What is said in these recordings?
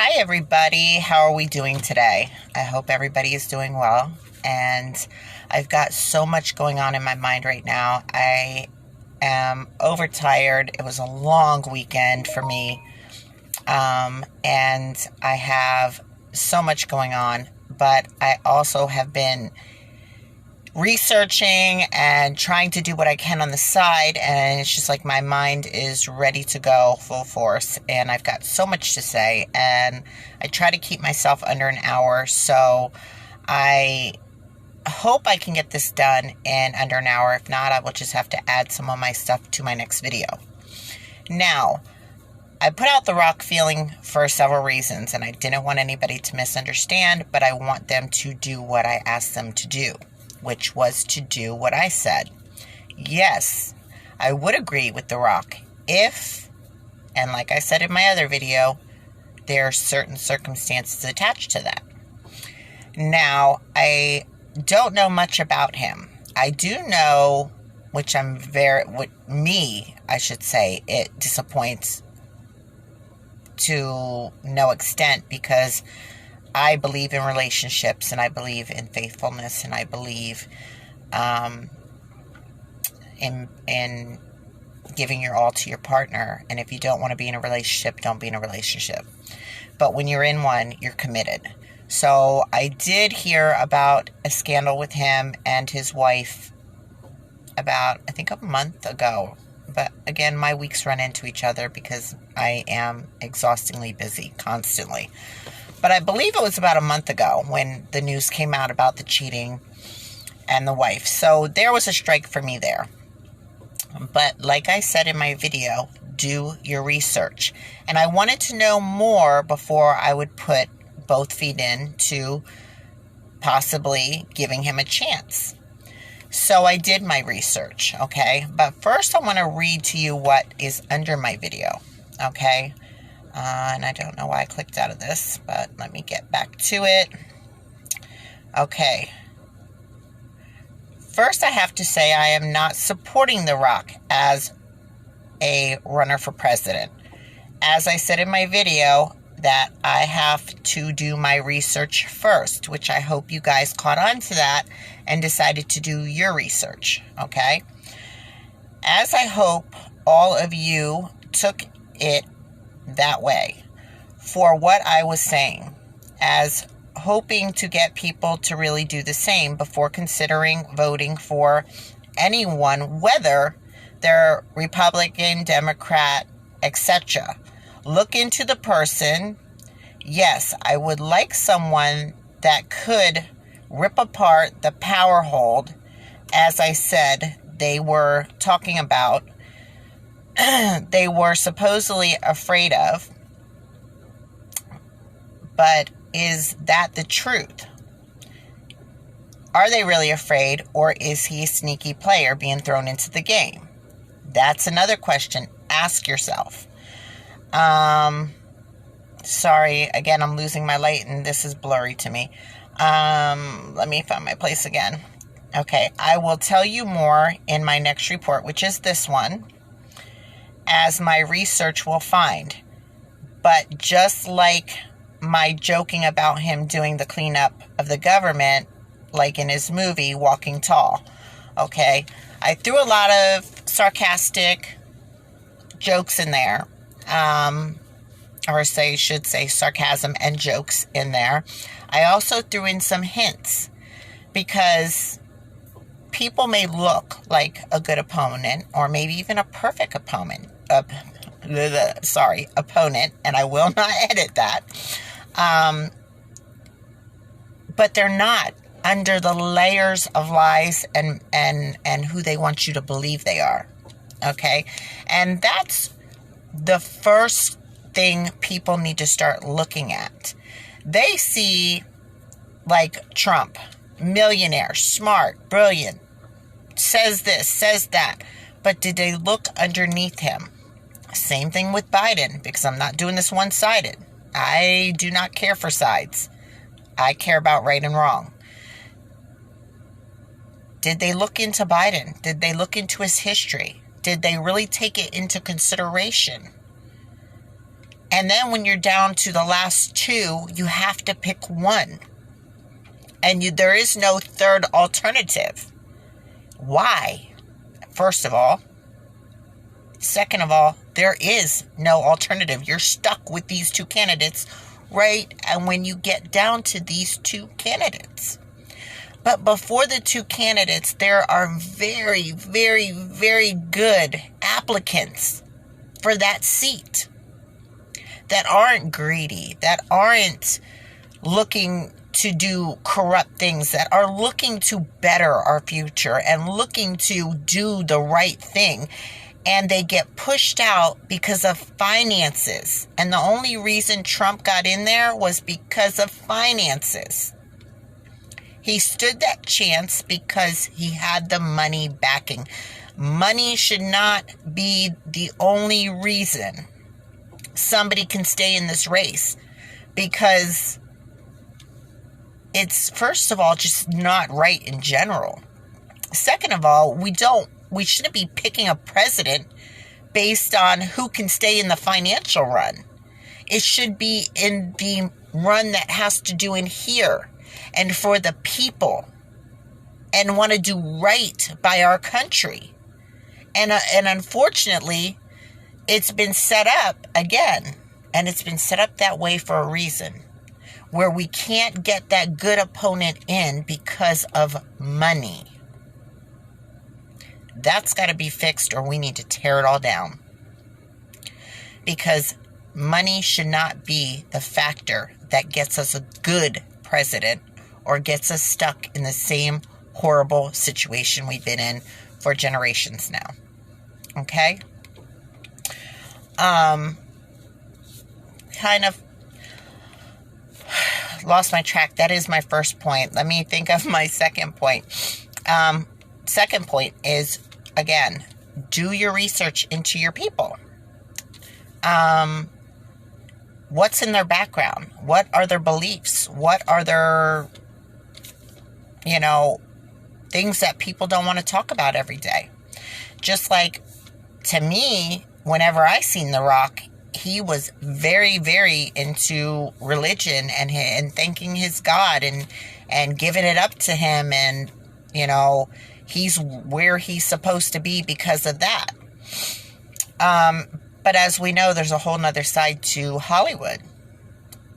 Hi, everybody. How are we doing today? I hope everybody is doing well. And I've got so much going on in my mind right now. I am overtired. It was a long weekend for me. And I have so much going on. But I also have been researching and trying to do what I can on the side, and it's just like my mind is ready to go full force, and I've got so much to say, and I try to keep myself under an hour, so I hope I can get this done in under an hour. If not, I will just have to add some of my stuff to my next video. Now, I put out the rock feeling for several reasons, and I didn't want anybody to misunderstand, but I want them to do what I asked them to do, which was to do what I said. Yes, I would agree with The Rock if, and like I said in my other video, there are certain circumstances attached to that. Now, I don't know much about him. I do know, I should say, it disappoints to no extent because I believe in relationships, and I believe in faithfulness, and I believe in giving your all to your partner. And if you don't want to be in a relationship, don't be in a relationship. But when you're in one, you're committed. So I did hear about a scandal with him and his wife about, I think, a month ago. But again, my weeks run into each other because I am exhaustingly busy constantly. But I believe it was about a month ago when the news came out about the cheating and the wife. So there was a strike for me there. But like I said in my video, do your research. And I wanted to know more before I would put both feet in to possibly giving him a chance. So I did my research, okay? But first I want to read to you what is under my video, okay? And I don't know why I clicked out of this, but let me get back to it. Okay. First, I have to say I am not supporting The Rock as a runner for president. As I said in my video, that I have to do my research first, which I hope you guys caught on to that and decided to do your research, okay? As I hope all of you took it that way for what I was saying, as hoping to get people to really do the same before considering voting for anyone, whether they're Republican, Democrat, etc. Look into the person. Yes, I would like someone that could rip apart the power hold, as I said they were talking about, they were supposedly afraid of. But is that the truth? Are they really afraid, or is he a sneaky player being thrown into the game? That's another question. Ask yourself. Sorry, again, I'm losing my light and this is blurry to me. Let me find my place again. Okay, I will tell you more in my next report, which is this one, as my research will find. But just like my joking about him doing the cleanup of the government, like in his movie, Walking Tall, okay, I threw a lot of sarcastic jokes in there, should say sarcasm and jokes in there. I also threw in some hints because people may look like a good opponent or maybe even a perfect opponent, and I will not edit that. But they're not under the layers of lies and who they want you to believe they are. Okay? And that's the first thing people need to start looking at. They see, like, Trump, millionaire, smart, brilliant, says this, says that. But did they look underneath him? Same thing with Biden, because I'm not doing this one-sided. I do not care for sides. I care about right and wrong. Did they look into Biden? Did they look into his history? Did they really take it into consideration? And then when you're down to the last two, you have to pick one. And there is no third alternative. Why? First of all. Second of all, there is no alternative. You're stuck with these two candidates, right? And when you get down to these two candidates. But before the two candidates, there are very, very, very good applicants for that seat that aren't greedy, that aren't looking to do corrupt things, that are looking to better our future and looking to do the right thing. And they get pushed out because of finances. And the only reason Trump got in there was because of finances. He stood that chance because he had the money backing. Money should not be the only reason somebody can stay in this race, because it's, first of all, just not right in general. Second of all, we shouldn't be picking a president based on who can stay in the financial run. It should be in the run that has to do in here and for the people and want to do right by our country. And unfortunately, it's been set up again, and it's been set up that way for a reason, where we can't get that good opponent in because of money. That's got to be fixed, or we need to tear it all down. Because money should not be the factor that gets us a good president or gets us stuck in the same horrible situation we've been in for generations now. Okay? Kind of lost my track. That is my first point. Let me think of my second point. Second point is, again, do your research into your people. What's in their background? What are their beliefs? What are their, things that people don't want to talk about every day? Just like, to me, whenever I seen The Rock, he was very, very into religion and thanking his God and giving it up to him, and he's where he's supposed to be because of that. But as we know, there's a whole nother side to Hollywood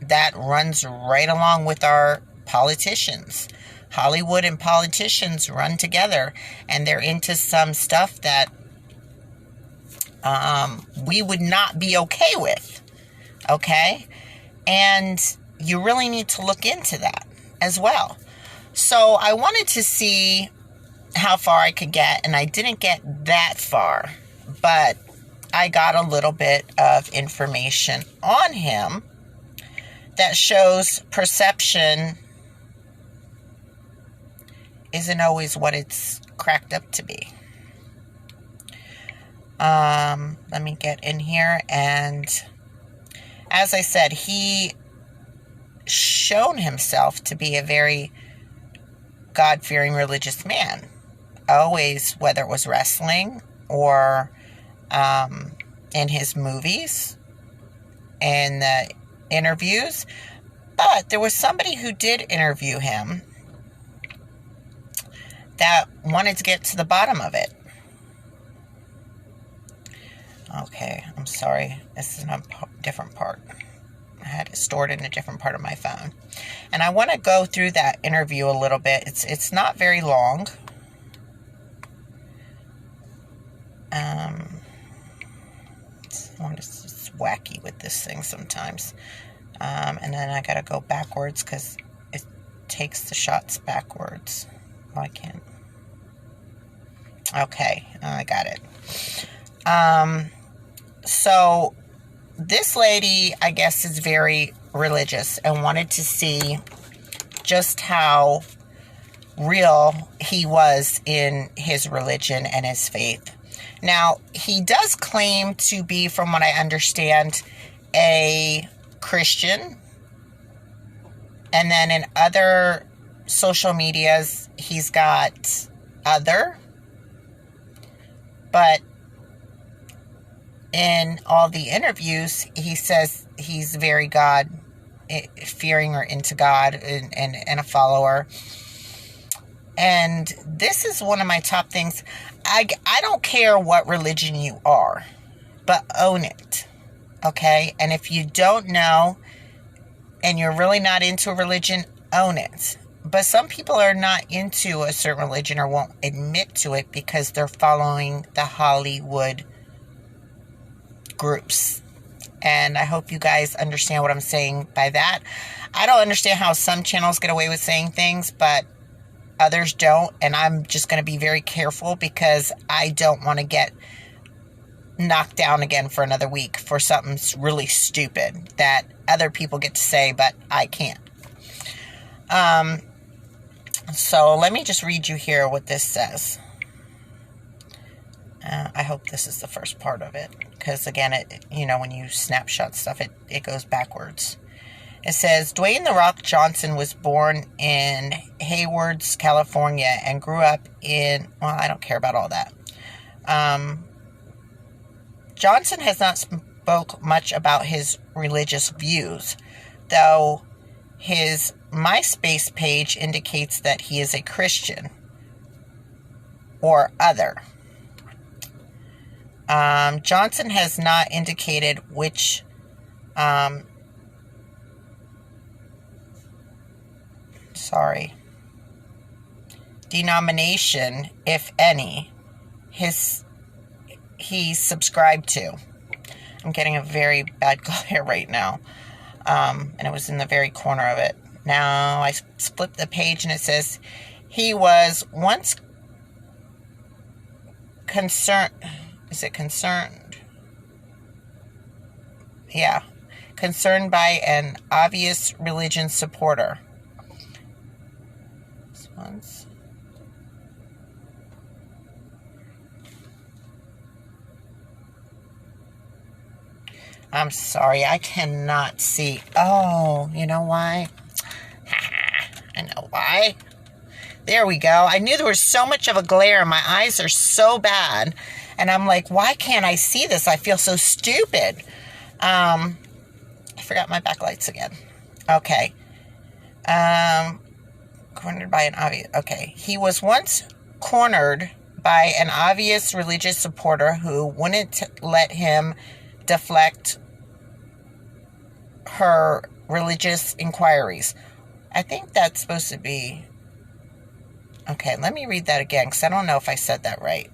that runs right along with our politicians. Hollywood and politicians run together, and they're into some stuff that we would not be okay with. Okay? And you really need to look into that as well. So I wanted to see how far I could get, and I didn't get that far, but I got a little bit of information on him that shows perception isn't always what it's cracked up to be. Let me get in here, and as I said, he shown himself to be a very God-fearing religious man. Always, whether it was wrestling or in his movies and the interviews. But there was somebody who did interview him that wanted to get to the bottom of it. Okay, I'm sorry. This is a different part. I had it stored in a different part of my phone. And I want to go through that interview a little bit. It's not very long. It's wacky with this thing sometimes. And then I got to go backwards because it takes the shots backwards. Oh, I can't. Okay, I got it. So this lady, I guess, is very religious and wanted to see just how real he was in his religion and his faith. Now, he does claim to be, from what I understand, a Christian. And then in other social medias, he's got other. But in all the interviews, he says he's very God fearing or into God and a follower. And this is one of my top things. I don't care what religion you are, but own it. Okay? And if you don't know and you're really not into a religion, own it. But some people are not into a certain religion or won't admit to it because they're following the Hollywood groups. And I hope you guys understand what I'm saying by that. I don't understand how some channels get away with saying things, but others don't. And I'm just going to be very careful because I don't want to get knocked down again for another week for something really stupid that other people get to say, but I can't. So let me just read you here what this says. I hope this is the first part of it. Because again, when you snapshot stuff, it goes backwards. It says, Dwayne "The Rock" Johnson was born in Haywards, California, and grew up in, well, I don't care about all that. Johnson has not spoke much about his religious views, though his MySpace page indicates that he is a Christian or other. Johnson has not indicated which denomination, if any, he subscribed to. I'm getting a very bad glare right now. And it was in the very corner of it. Now I split the page and it says he was once concerned. Is it concerned? Yeah. Concerned by an obvious religion supporter. This one's. I'm sorry, I cannot see. Oh, you know why? I know why. There we go. I knew there was so much of a glare. My eyes are so bad. And I'm like, why can't I see this? I feel so stupid. I forgot my backlights again. Okay. Cornered by an obvious... Okay. He was once cornered by an obvious religious supporter who wouldn't let him deflect her religious inquiries. I think that's supposed to be... Okay, let me read that again because I don't know if I said that right.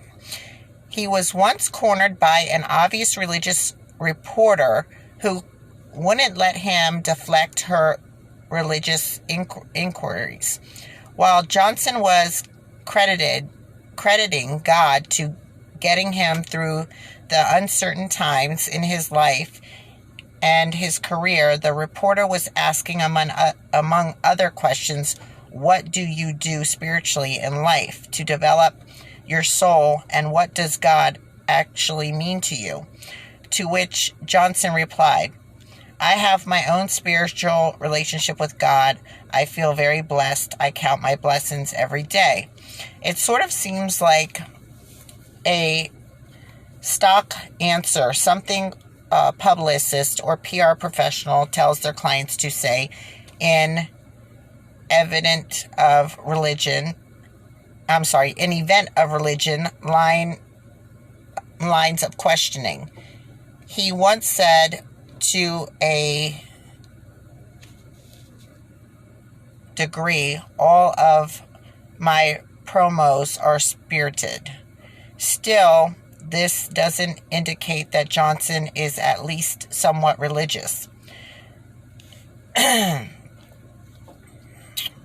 He was once cornered by an obvious religious reporter who wouldn't let him deflect her religious inquiries. While Johnson was crediting God to getting him through the uncertain times in his life and his career, the reporter was asking, among other questions, what do you do spiritually in life to develop your soul, and what does God actually mean to you? To which Johnson replied, I have my own spiritual relationship with God. I feel very blessed. I count my blessings every day. It sort of seems like a stock answer, something a publicist or PR professional tells their clients to say in an event of religion lines of questioning. He once said to a degree, all of my promos are spirited. Still, this doesn't indicate that Johnson is at least somewhat religious.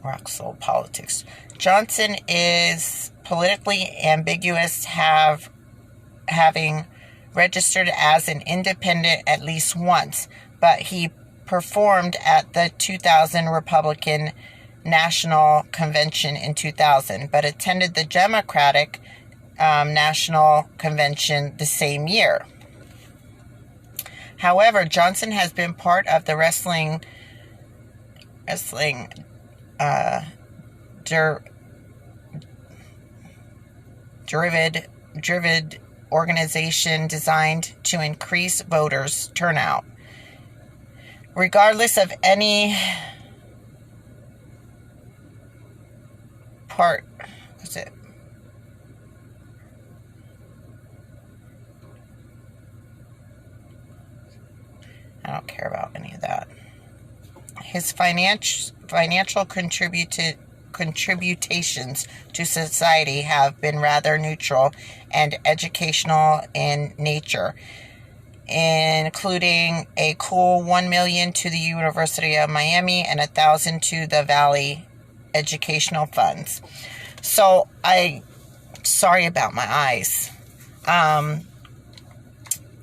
Rock Soul Politics. Johnson is politically ambiguous, having registered as an independent at least once, but he performed at the 2000 Republican National Convention in 2000, but attended the Democratic National Convention the same year. However, Johnson has been part of the wrestling Druid organization designed to increase voters' turnout. Regardless of any part, what's it? I don't care about any of that. His financial contributions to society have been rather neutral and educational in nature, including a cool $1 million to the University of Miami and $1,000 to the Valley Educational Funds. So sorry about my eyes.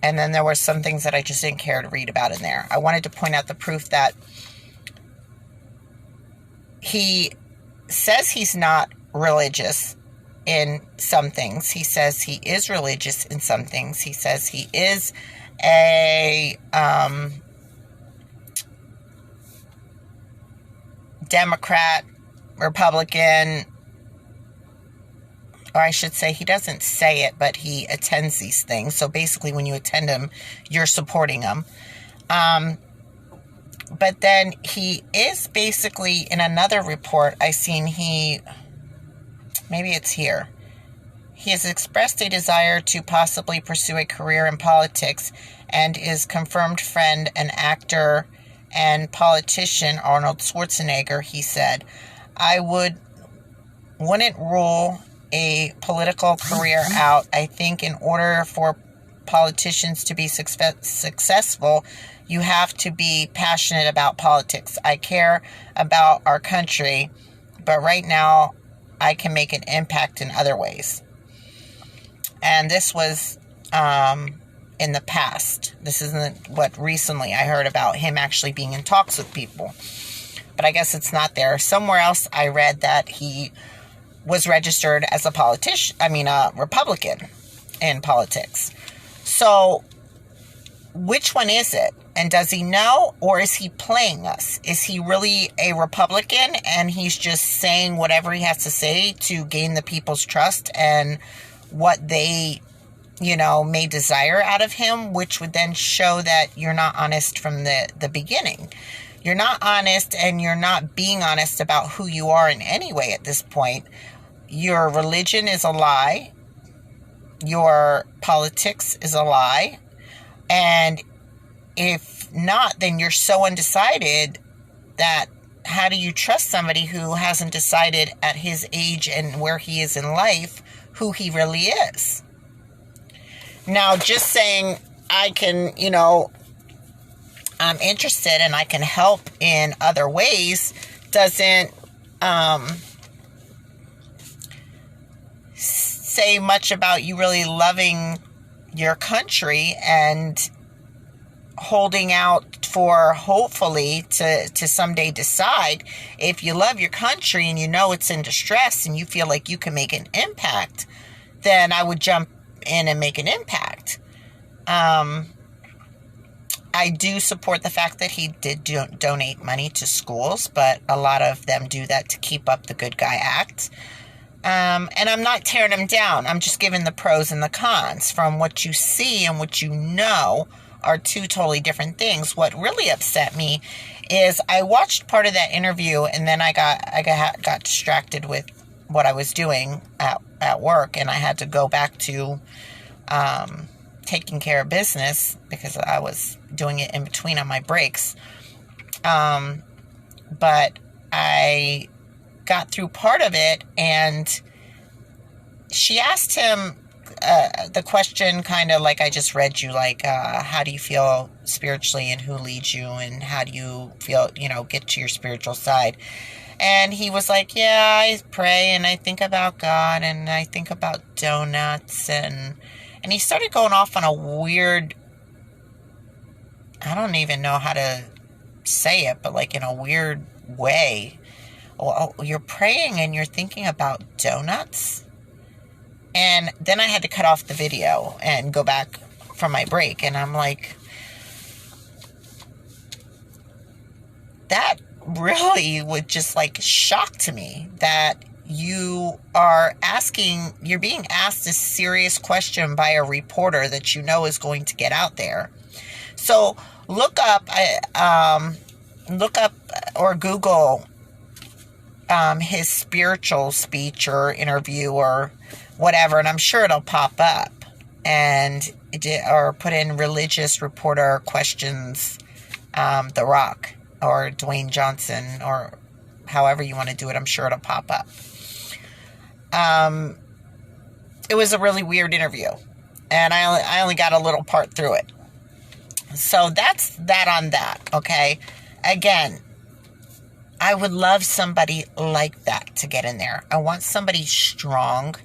And then there were some things that I just didn't care to read about in there. I wanted to point out the proof that he says he's not religious in some things. He says he is religious in some things. He says he is a Democrat, Republican, or I should say he doesn't say it, but he attends these things. So basically when you attend them, you're supporting them. But then he is basically, in another report I seen, maybe it's here. He has expressed a desire to possibly pursue a career in politics, and his confirmed friend and actor and politician Arnold Schwarzenegger, he said, I wouldn't rule a political career out. I think in order for politicians to be successful, you have to be passionate about politics. I care about our country, but right now I can make an impact in other ways. And this was in the past. This isn't what recently I heard about him actually being in talks with people. But I guess it's not there. Somewhere else I read that he was registered as a Republican in politics. So, which one is it? And does he know, or is he playing us? Is he really a Republican and he's just saying whatever he has to say to gain the people's trust and what they, may desire out of him, which would then show that you're not honest from the beginning. You're not honest, and you're not being honest about who you are in any way at this point. Your religion is a lie. Your politics is a lie. And if not, then you're so undecided that how do you trust somebody who hasn't decided at his age and where he is in life who he really is? Now, just saying I can, I'm interested and I can help in other ways doesn't say much about you really loving your country and holding out for, hopefully, to someday decide if you love your country and you know it's in distress and you feel like you can make an impact, then I would jump in and make an impact. I do support the fact that he did donate money to schools, but a lot of them do that to keep up the good guy act. And I'm not tearing him down. I'm just giving the pros and the cons. From what you see and what you know are two totally different things. What really upset me is I watched part of that interview and then I got distracted with what I was doing at work, and I had to go back to taking care of business because I was doing it in between on my breaks. But I got through part of it, and she asked him the question kind of like I just read you, like, how do you feel spiritually and who leads you and how do you feel, get to your spiritual side? And he was like, yeah, I pray and I think about God and I think about donuts. And he started going off on a weird, I don't even know how to say it, but like in a weird way. Oh, you're praying and you're thinking about donuts? And then I had to cut off the video and go back from my break. And I'm like, that really would just like shock to me that you're being asked a serious question by a reporter that you know is going to get out there. So look up or Google his spiritual speech or interview or whatever, and I'm sure it'll pop up. Or put in religious reporter questions The Rock or Dwayne Johnson or however you want to do it. I'm sure it'll pop up. It was a really weird interview, and I only got a little part through it. So that's that on that, okay? Again, I would love somebody like that to get in there. I want somebody strong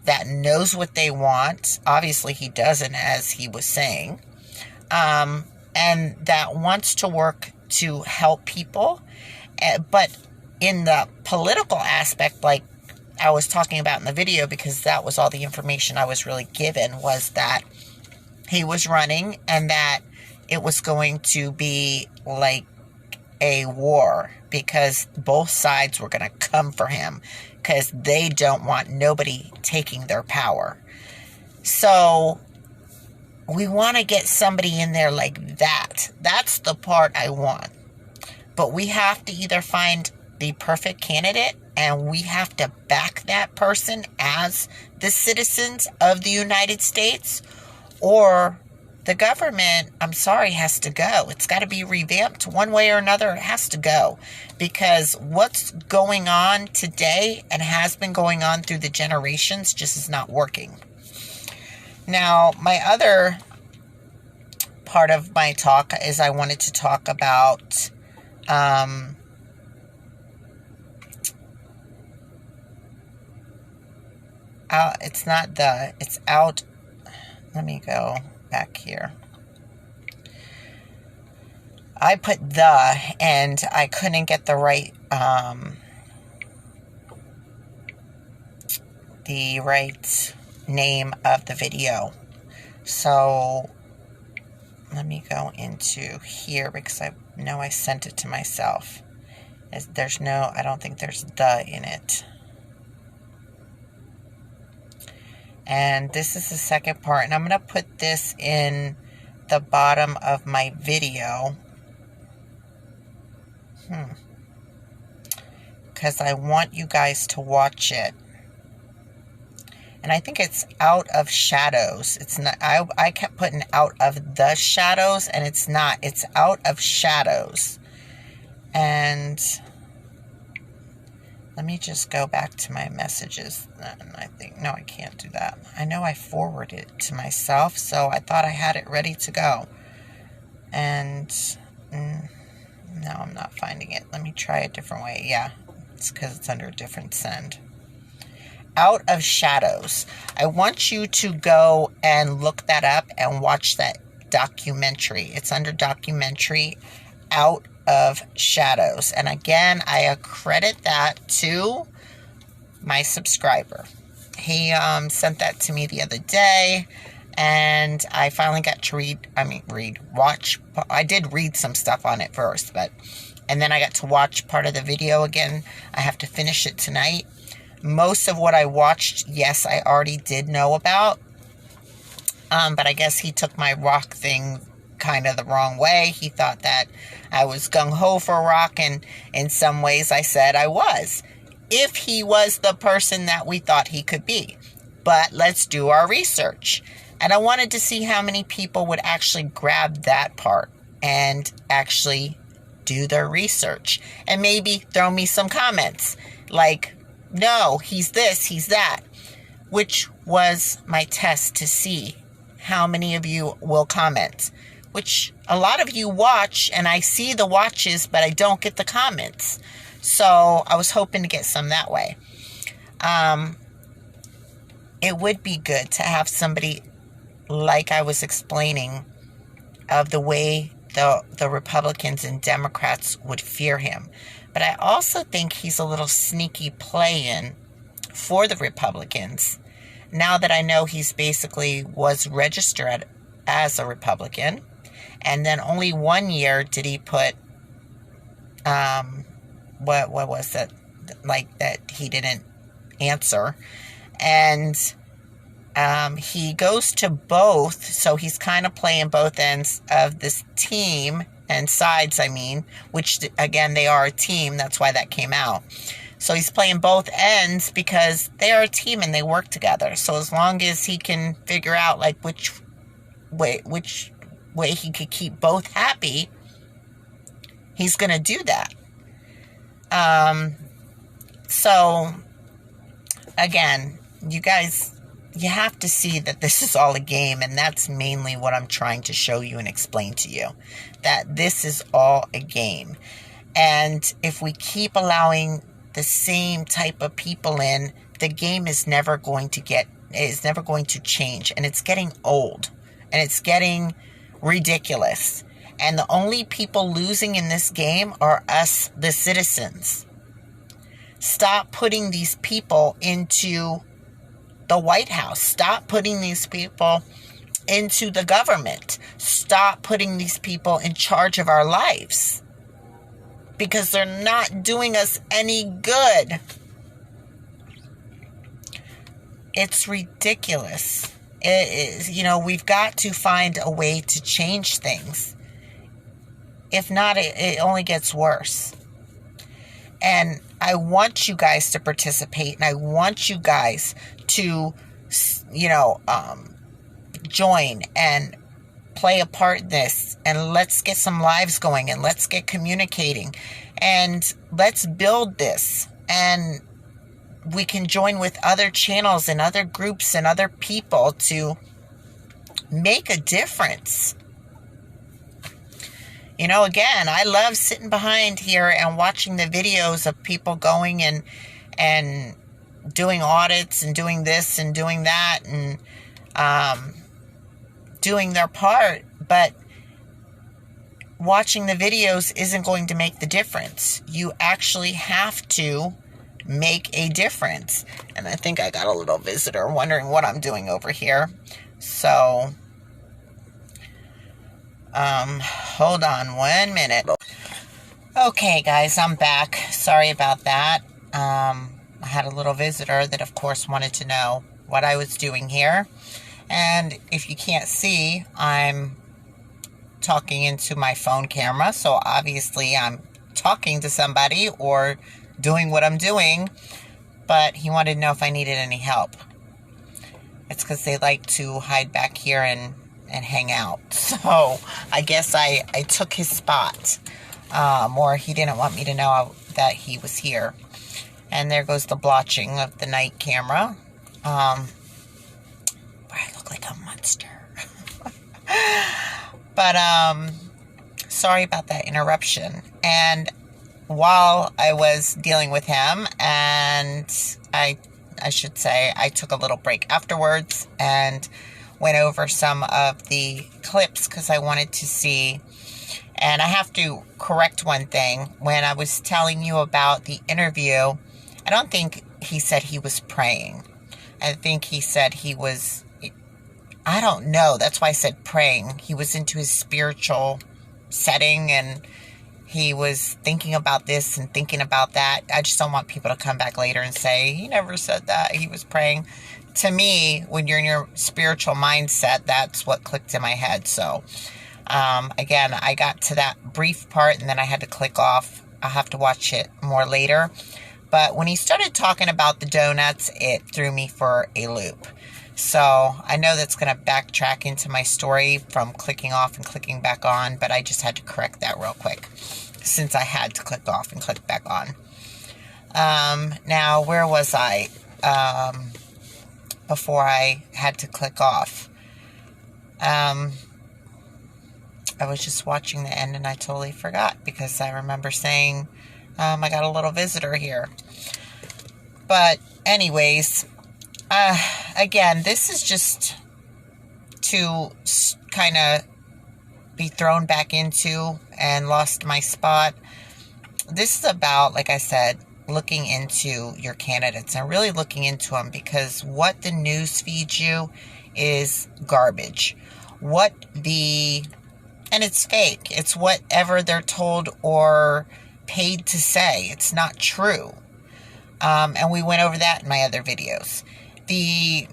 that knows what they want. Obviously, he doesn't, as he was saying. And that wants to work to help people. But in the political aspect, like I was talking about in the video, because that was all the information I was really given, was that he was running and that it was going to be like a war because both sides were going to come for him because they don't want nobody taking their power. So we want to get somebody in there like that. That's the part I want. But we have to either find the perfect candidate and we have to back that person as the citizens of the United States, or the government, I'm sorry, has to go. It's got to be revamped one way or another. It has to go, because what's going on today and has been going on through the generations just is not working. Now, my other part of my talk is I wanted to talk about it's out. Let me go back here. I put the, and I couldn't get the right name of the video. So let me go into here because I know I sent it to myself. I don't think there's the in it. And this is the second part, and I'm going to put this in the bottom of my video. Because I want you guys to watch it. And I think it's Out of Shadows. It's not. I kept putting Out of the Shadows, and it's not. It's Out of Shadows. And let me just go back to my messages. And I think, no, I can't do that. I know I forwarded it to myself, so I thought I had it ready to go. And no, I'm not finding it. Let me try a different way. Yeah, it's because it's under a different send. Out of Shadows. I want you to go and look that up and watch that documentary. It's under documentary, Out of Shadows. And again, I accredit that to my subscriber. He sent that to me the other day, and I finally got to watch. I did read some stuff on it first, and then I got to watch part of the video again. I have to finish it tonight. Most of what I watched, yes, I already did know about. But I guess he took my rock thing kind of the wrong way. He thought that I was gung-ho for rock, and in some ways I said I was, if he was the person that we thought he could be. But let's do our research. And I wanted to see how many people would actually grab that part and actually do their research and maybe throw me some comments like, no, he's this, he's that, which was my test to see how many of you will comment, which a lot of you watch, and I see the watches, but I don't get the comments. So I was hoping to get some that way. It would be good to have somebody, like I was explaining, of the way the Republicans and Democrats would fear him. But I also think he's a little sneaky play-in for the Republicans. Now that I know he's basically was registered as a Republican, and then only 1 year did he put, what was it, like that he didn't answer. And he goes to both, so he's kind of playing both ends of this team and sides, which, again, they are a team. That's why that came out. So he's playing both ends because they are a team and they work together. So as long as he can figure out, like, which way he could keep both happy, he's going to do that. So, again, you guys, you have to see that this is all a game, and that's mainly what I'm trying to show you and explain to you, that this is all a game. And if we keep allowing the same type of people in, the game is never going to change, and it's getting old, and it's getting ridiculous. And the only people losing in this game are us, the citizens. Stop putting these people into the White House. Stop putting these people into the government. Stop putting these people in charge of our lives, because they're not doing us any good. It's ridiculous. It is, we've got to find a way to change things. If not, it only gets worse. And I want you guys to participate, and I want you guys to, join and play a part in this, and let's get some lives going, and let's get communicating, and let's build this, and we can join with other channels and other groups and other people to make a difference. Again, I love sitting behind here and watching the videos of people going and doing audits and doing this and doing that and doing their part. But watching the videos isn't going to make the difference. You actually have to make a difference. And I think I got a little visitor wondering what I'm doing over here. So, hold on 1 minute. Okay, guys, I'm back. Sorry about that. I had a little visitor that, of course, wanted to know what I was doing here. And if you can't see, I'm talking into my phone camera. So obviously I'm talking to somebody or doing what I'm doing. But he wanted to know if I needed any help. It's because they like to hide back here and hang out. So I guess I took his spot. Or he didn't want me to know that he was here. And there goes the blotching of the night camera. Where I look like a monster. But, sorry about that interruption. And while I was dealing with him, and I should say, I took a little break afterwards and went over some of the clips because I wanted to see. And I have to correct one thing. When I was telling you about the interview, I don't think he said he was praying. I think he said he was, I don't know. That's why I said praying. He was into his spiritual setting and he was thinking about this and thinking about that. I just don't want people to come back later and say, he never said that. He was praying. To me, when you're in your spiritual mindset, that's what clicked in my head. So, again, I got to that brief part and then I had to click off. I'll have to watch it more later. But when he started talking about the donuts, it threw me for a loop. So I know that's going to backtrack into my story from clicking off and clicking back on, but I just had to correct that real quick since I had to click off and click back on. Now, where was I before I had to click off? I was just watching the end and I totally forgot because I remember saying, I got a little visitor here. But anyways, again, this is just to kind of be thrown back into and lost my spot. This is about, like I said, looking into your candidates and really looking into them, because what the news feeds you is garbage. And it's fake. It's whatever they're told or paid to say. It's not true. And we went over that in my other videos. The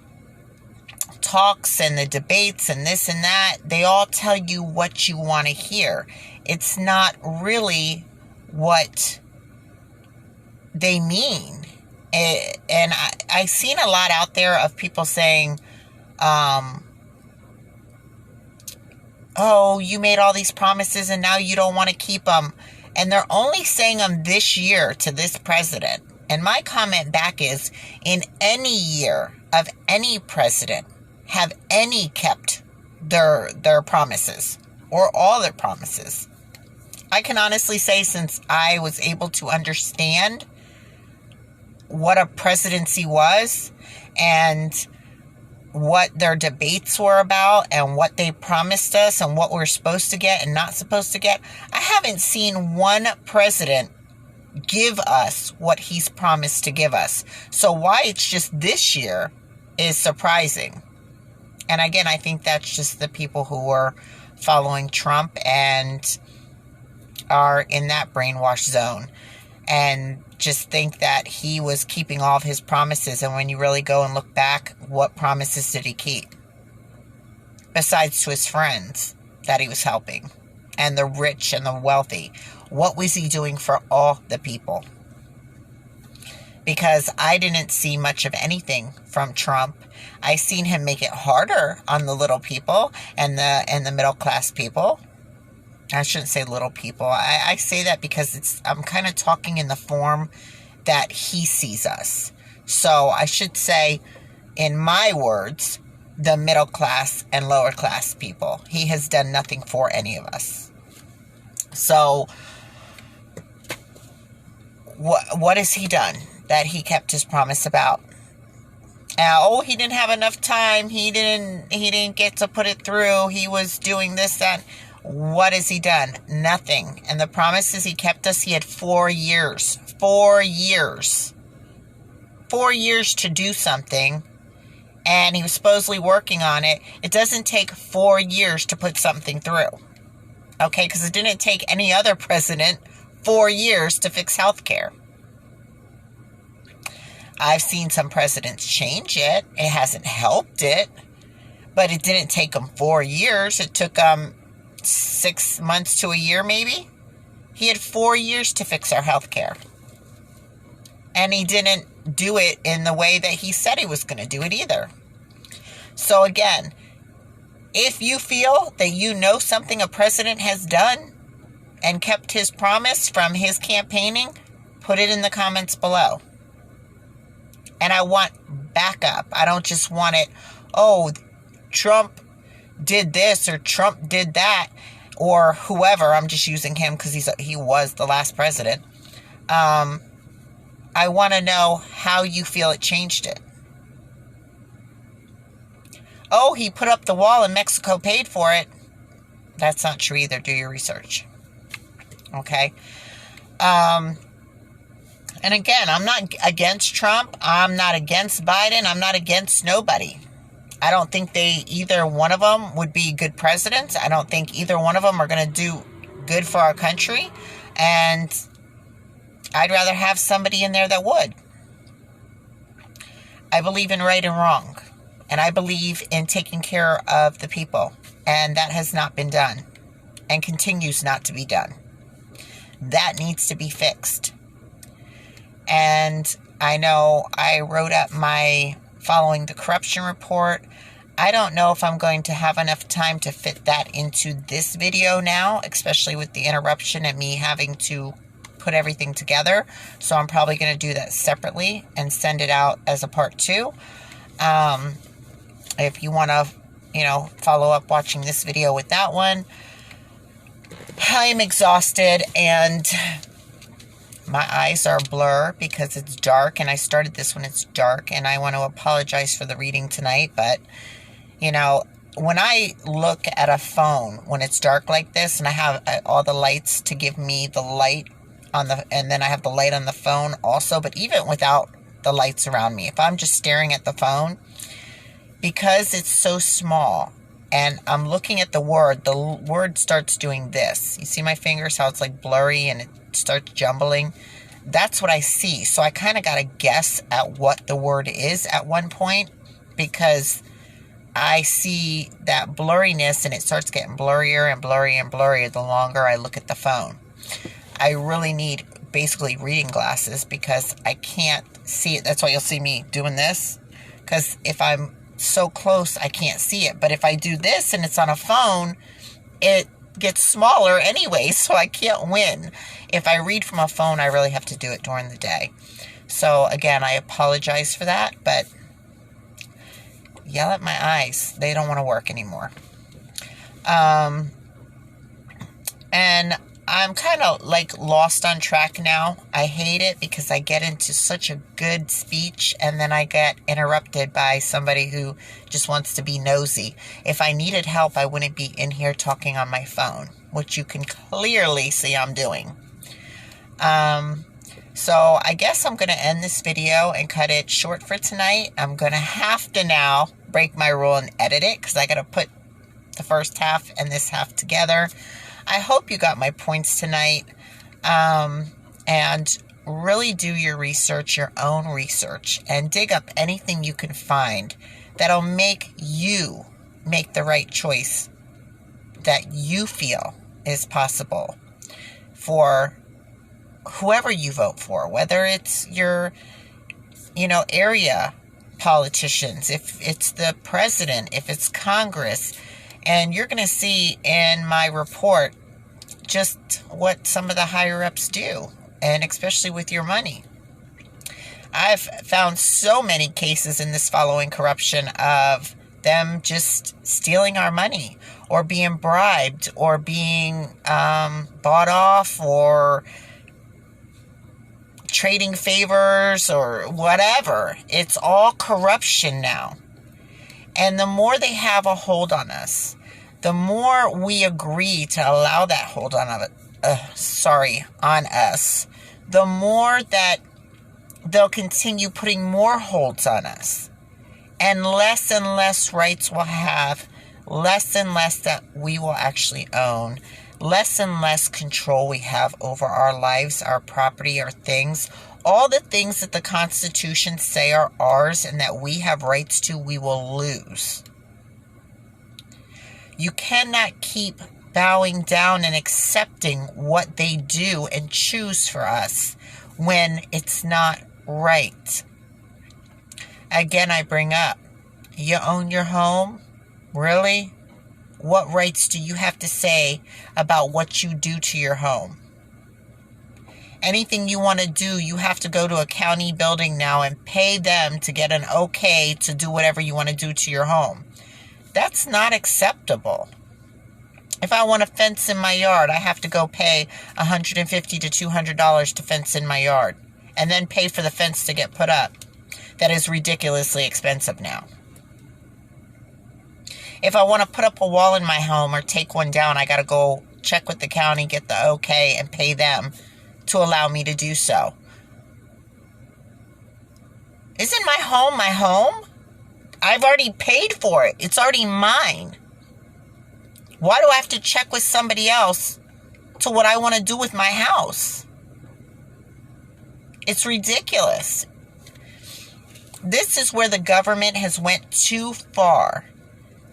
talks and the debates and this and that, they all tell you what you want to hear. It's not really what they mean. And I've seen a lot out there of people saying, oh, you made all these promises and now you don't want to keep them. And they're only saying them this year to this president. And my comment back is, in any year of any president, have any kept their promises or all their promises? I can honestly say, since I was able to understand what a presidency was and what their debates were about and what they promised us and what we're supposed to get and not supposed to get, I haven't seen one president give us what he's promised to give us. So why it's just this year is surprising. And again, I think that's just the people who are following Trump and are in that brainwash zone and just think that he was keeping all of his promises. And when you really go and look back, what promises did he keep? Besides to his friends that he was helping and the rich and the wealthy. What was he doing for all the people? Because I didn't see much of anything from Trump. I seen him make it harder on the little people and the middle class people. I shouldn't say little people. I say that because I'm kind of talking in the form that he sees us. So I should say, in my words, the middle class and lower class people. He has done nothing for any of us. So what has he done that he kept his promise about? He didn't have enough time. He didn't get to put it through. He was doing this, that. What has he done? Nothing. And the promises he kept us, he had 4 years. 4 years. 4 years to do something. And he was supposedly working on it. It doesn't take 4 years to put something through. Okay? Because it didn't take any other president 4 years to fix healthcare. I've seen some presidents change it. It hasn't helped it. But it didn't take them 4 years. It took 6 months to a year, maybe. He had 4 years to fix our health care. And he didn't do it in the way that he said he was going to do it either. So again, if you feel that you know something a president has done and kept his promise from his campaigning, put it in the comments below. And I want backup. I don't just want it, oh, Trump did this or Trump did that or whoever. I'm just using him because he was the last president. I want to know how you feel it changed it. Oh, he put up the wall and Mexico paid for it. That's not true either. Do your research. Okay. And again, I'm not against Trump. I'm not against Biden. I'm not against nobody. I don't think either one of them would be good presidents. I don't think either one of them are going to do good for our country. And I'd rather have somebody in there that would. I believe in right and wrong. And I believe in taking care of the people. And that has not been done. And continues not to be done. That needs to be fixed. And I know I wrote up my following the corruption report. I don't know if I'm going to have enough time to fit that into this video now, especially with the interruption and me having to put everything together. So I'm probably going to do that separately and send it out as a part 2. If you want to, follow up watching this video with that one. I am exhausted and my eyes are blur because it's dark, and I started this when it's dark, and I want to apologize for the reading tonight, but, when I look at a phone when it's dark like this, and I have all the lights to give me the light and then I have the light on the phone also, but even without the lights around me, if I'm just staring at the phone, because it's so small, and I'm looking at the word starts doing this. You see my fingers, how it's like blurry and it starts jumbling? that's what I see. So I kind of got to guess at what the word is at one point, because I see that blurriness, and it starts getting blurrier and blurrier and blurrier the longer I look at the phone. I really need basically reading glasses because I can't see it. That's why you'll see me doing this, because if I'm so close, I can't see it. But if I do this and it's on a phone, it gets smaller anyway, so I can't win. If I read from a phone, I really have to do it during the day. So again, I apologize for that, but yell at my eyes. They don't want to work anymore. And I'm kind of like lost on track now. I hate it because I get into such a good speech and then I get interrupted by somebody who just wants to be nosy. If I needed help, I wouldn't be in here talking on my phone, which you can clearly see I'm doing. So I guess I'm going to end this video and cut it short for tonight. I'm going to have to now break my rule and edit it because I got to put the first half and this half together. I hope you got my points tonight, and really do your research, your own research, and dig up anything you can find that'll make you make the right choice that you feel is possible for whoever you vote for, whether it's your, area politicians, if it's the president, if it's Congress. And you're going to see in my report just what some of the higher-ups do, and especially with your money. I've found so many cases in this following corruption of them just stealing our money, or being bribed, or being bought off, or trading favors, or whatever. It's all corruption now. And the more they have a hold on us, the more we agree to allow that hold on us, the more that they'll continue putting more holds on us. And less rights we'll have, less and less that we will actually own, less and less control we have over our lives, our property, our things. All the things that the Constitution say are ours and that we have rights to, we will lose. You cannot keep bowing down and accepting what they do and choose for us when it's not right. Again, I bring up, you own your home? Really? What rights do you have to say about what you do to your home? Anything you want to do, you have to go to a county building now and pay them to get an okay to do whatever you want to do to your home. That's not acceptable. If I want a fence in my yard, I have to go pay $150 to $200 to fence in my yard, and then pay for the fence to get put up. That is ridiculously expensive now. If I want to put up a wall in my home or take one down, I got to go check with the county, get the okay, and pay them to allow me to do so. Isn't my home my home? I've already paid for it. It's already mine. Why do I have to check with somebody else to what I want to do with my house? It's ridiculous. This is where the government has went too far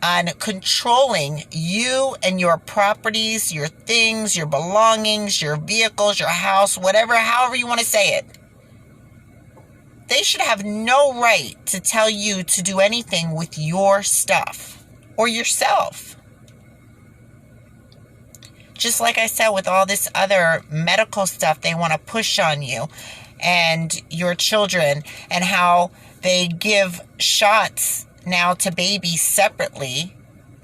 on controlling you and your properties, your things, your belongings, your vehicles, your house, whatever, however you want to say it. They should have no right to tell you to do anything with your stuff or yourself. Just like I said, with all this other medical stuff they want to push on you and your children, and how they give shots now to babies separately,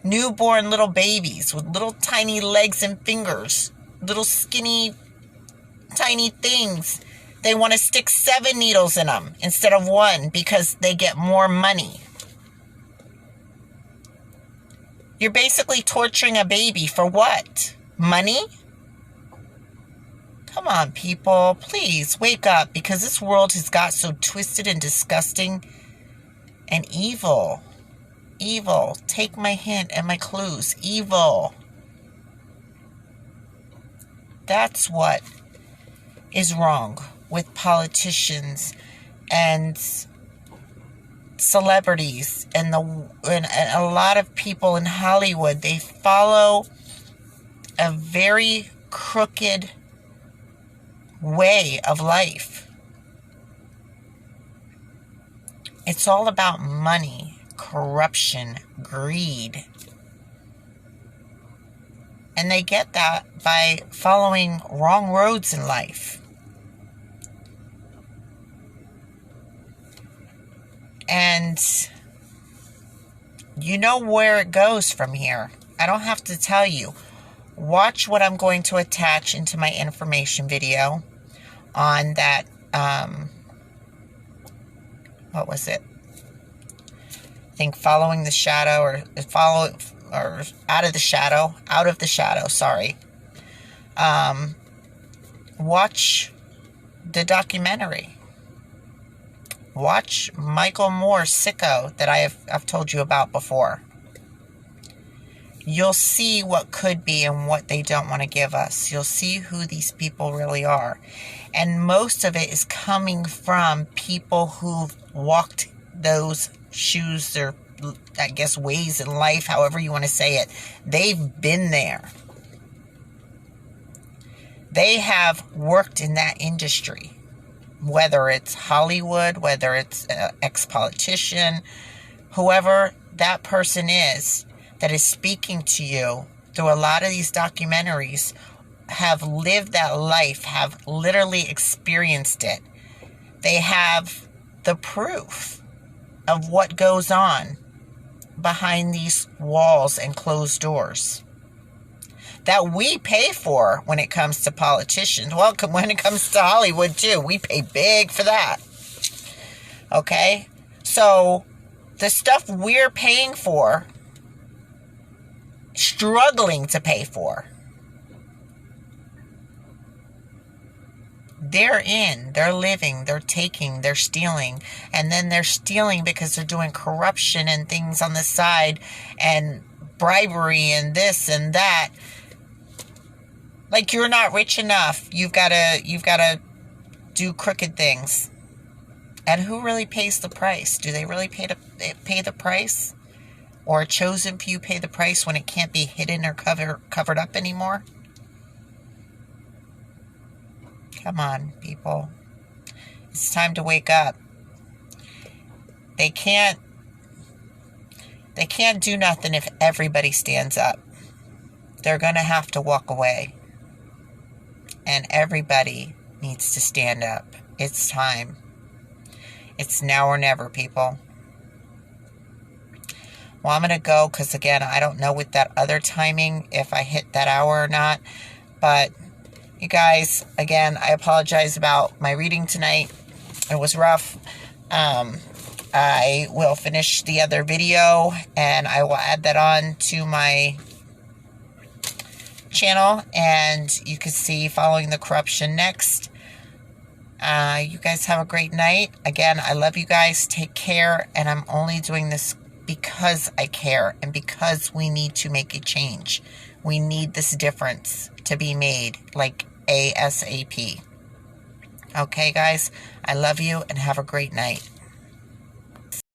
newborn little babies with little tiny legs and fingers, little skinny tiny things. They want to stick 7 needles in them instead of 1 because they get more money. You're basically torturing a baby for what? Money? Come on, people, please wake up, because this world has got so twisted and disgusting and evil. Evil. Take my hint and my clues. Evil. That's what is wrong with politicians and celebrities and a lot of people in Hollywood. They follow a very crooked way of life. It's all about money, corruption, greed. And they get that by following wrong roads in life. And you know where it goes from here. I don't have to tell you. Watch what I'm going to attach into my information video on that, what was it? I think Following the Shadow, or Out of the Shadow, sorry. Watch the documentary. Watch Michael Moore's Sicko that I've told you about before. You'll see what could be and what they don't want to give us. You'll see who these people really are. And most of it is coming from people who've walked those shoes, or I guess ways in life, however you want to say it. They've been there. They have worked in that industry. Whether it's Hollywood, whether it's an ex-politician, whoever that person is that is speaking to you through a lot of these documentaries, have lived that life, have literally experienced it. They have the proof of what goes on behind these walls and closed doors that we pay for when it comes to politicians. Well, when it comes to Hollywood too, we pay big for that. Okay? So the stuff we're paying for, struggling to pay for, they're living, they're taking, they're stealing, and then they're stealing because they're doing corruption and things on the side, and bribery and this and that. Like, you're not rich enough. You've got to do crooked things. And who really pays the price? Do they really pay the price? Or a chosen few pay the price when it can't be hidden or covered up anymore? Come on, people. It's time to wake up. They can't do nothing if everybody stands up. They're going to have to walk away. And everybody needs to stand up. It's time. It's now or never, people. Well, I'm going to go because, again, I don't know with that other timing if I hit that hour or not. But, you guys, again, I apologize about my reading tonight. It was rough. I will finish the other video, and I will add that on to my channel, and you can see Following the Corruption next. You guys have a great night. Again, I love you guys. Take care, and I'm only doing this because I care and because we need to make a change. We need this difference to be made, like ASAP. Okay, guys, I love you and have a great night.